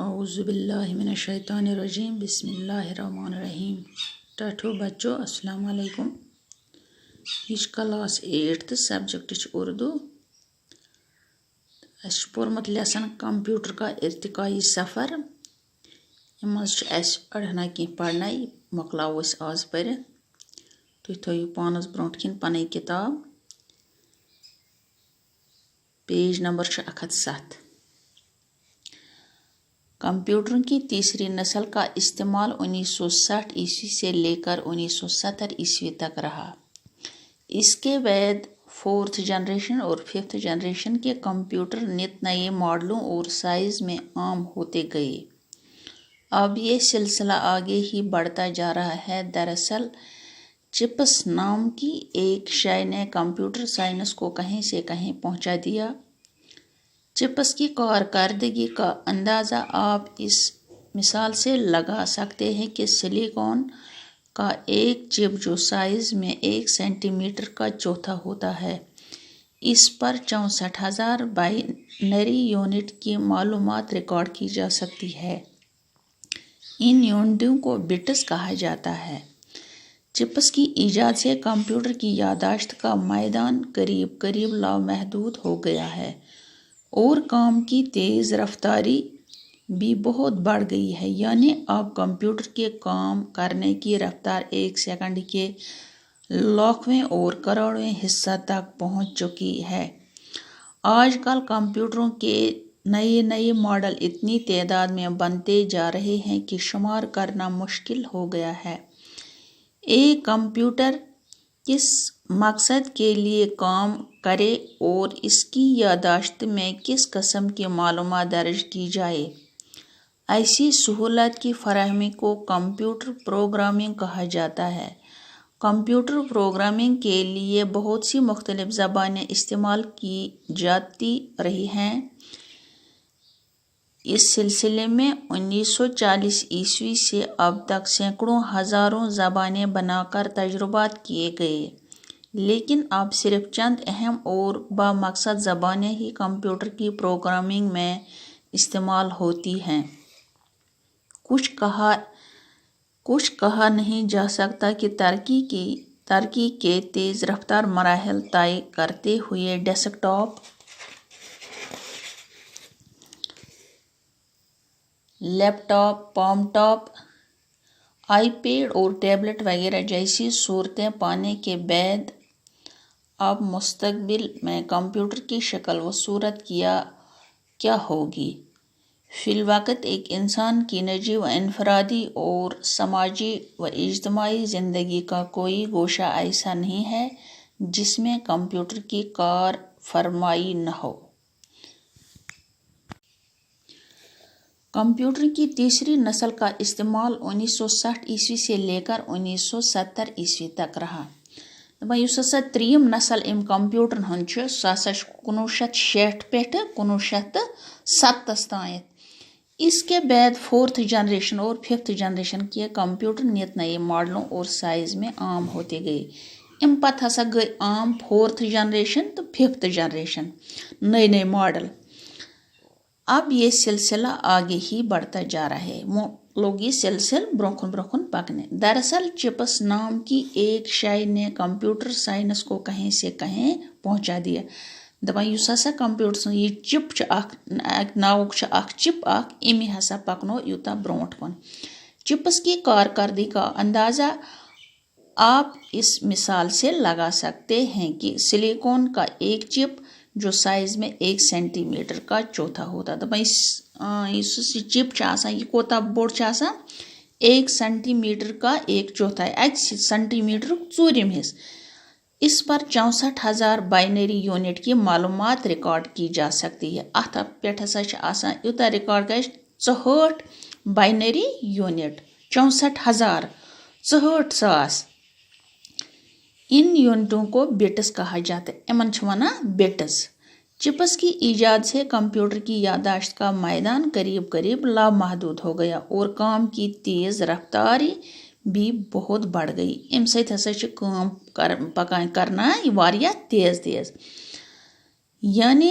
اعوذ باللہ من الشیطان الرجیم بسم اللہ الرحمن الرحیم ٹھٹھو بچو السلام علیکم یہ کلاس 8 سبجیکٹ اردو اس پورمت لیسن کمپیوٹر کا ارتقائی سفر مز اڑہنا کی پڑھنا مکلاو اس آز پر تھی تھو پانس برونٹ کن پن کتاب پیج نمبر 107 کمپیوٹروں کی تیسری نسل کا استعمال 1960 عیسوی سے لے کر 1970 عیسوی تک رہا۔ اس کے بعد 4th جنریشن اور 5th جنریشن کے کمپیوٹر نت نئے ماڈلوں اور سائز میں عام ہوتے گئے۔ اب یہ سلسلہ آگے ہی بڑھتا جا رہا ہے۔ دراصل چپس نام کی ایک شے نے کمپیوٹر سائنس کو کہیں سے کہیں پہنچا دیا۔ چپس کی کارکردگی کا اندازہ آپ اس مثال سے لگا سکتے ہیں کہ سلیکون کا ایک چپ جو سائز میں 1 سینٹی میٹر کا چوتھا ہوتا ہے، اس پر 64,000 بائنری یونٹ کی معلومات ریکارڈ کی جا سکتی ہے۔ ان یونٹوں کو بٹس کہا جاتا ہے۔ چپس کی ایجاد سے کمپیوٹر کی یادداشت کا میدان قریب لامحدود ہو گیا ہے اور کام کی تیز رفتاری بھی بہت بڑھ گئی ہے، یعنی اب کمپیوٹر کے کام کرنے کی رفتار 1 سیکنڈ کے لاکھویں اور کروڑویں حصہ تک پہنچ چکی ہے۔ آج کل کمپیوٹروں کے نئے ماڈل اتنی تعداد میں بنتے جا رہے ہیں کہ شمار کرنا مشکل ہو گیا ہے۔ ایک کمپیوٹر کس مقصد کے لیے کام کرے اور اس کی یادداشت میں کس قسم کی معلومات درج کی جائے، ایسی سہولت کی فراہمی کو کمپیوٹر پروگرامنگ کہا جاتا ہے۔ کمپیوٹر پروگرامنگ کے لیے بہت سی مختلف زبانیں استعمال کی جاتی رہی ہیں۔ اس سلسلے میں 1940 عیسوی سے اب تک سینکڑوں ہزاروں زبانیں بنا کر تجربات کیے گئے، لیکن اب صرف چند اہم اور بامقصد زبانیں ہی کمپیوٹر کی پروگرامنگ میں استعمال ہوتی ہیں۔ کچھ کہا نہیں جا سکتا کہ ترقی کے تیز رفتار مراحل طے کرتے ہوئے desktop, laptop, palmtop, iPad اور ٹیبلٹ وغیرہ جیسی صورتیں پانے کے بعد اب مستقبل میں کمپیوٹر کی شکل و صورت کیا ہوگی؟ فی الوقت ایک انسان کی نجی و انفرادی اور سماجی و اجتماعی زندگی کا کوئی گوشہ ایسا نہیں ہے جس میں کمپیوٹر کی کار فرمائی نہ ہو۔ کمپیوٹر کی تیسری نسل کا استعمال 1960 عیسوی سے لے کر 1970 عیسوی تک رہا۔ یس ہسا تریم نسل ام کمپیوٹرن ہند سہ ہسا 1960 پہ 1970 تانیت۔ اس کے بعد 4th جنریشن اور 5th جنریشن کے کمپیوٹر نت نئے ماڈلوں اور سائز میں عام ہوتے گئے۔ ام پتہ ہسا گئی عام 4th جنریشن تو 5th جنریشن نئے ماڈل۔ اب یہ سلسلہ آگے ہی بڑھتا جا رہا ہے، لوگ یہ سلسلہ برکن پکنے۔ دراصل چپس نام کی ایک شے نے کمپیوٹر سائنس کو کہیں سے کہیں پہنچا دیا۔ دپان یس ہسا کمپیوٹر یہ چپ ناوک چپ امی ہسا پکنو یوتا برونٹ کن۔ چپس کی کارکردگی کا اندازہ آپ اس مثال سے لگا سکتے ہیں کہ سلیکون کا ایک چپ جو سائز میں 1 سینٹی میٹر کا چوتھا ہوتا ہے۔ چپ یہ کوتا بوڑ 1 سینٹی میٹر کا ایک چوتھا ہے، 1 سینٹی میٹر ژوٗرِم حصہ۔ اس پر 64,000 بائنری یونٹ کی معلومات ریکارڈ کی جا سکتی ہے۔ ات پہ ہسا یوتا ریکارڈ گژھِ 64 بائنری یونٹ، 64,000 64,000۔ ان یونٹوں کو بٹس کہا جاتا ہے، امن ونان بٹس۔ چپس کی ایجاد سے کمپیوٹر کی یادداشت کا میدان قریب لامحدود ہو گیا اور کام کی تیز رفتاری بھی بہت بڑھ گئی۔ ام سۭتۍ ہسا چھِ کٲم کرنا واریاہ تیز۔ یعنی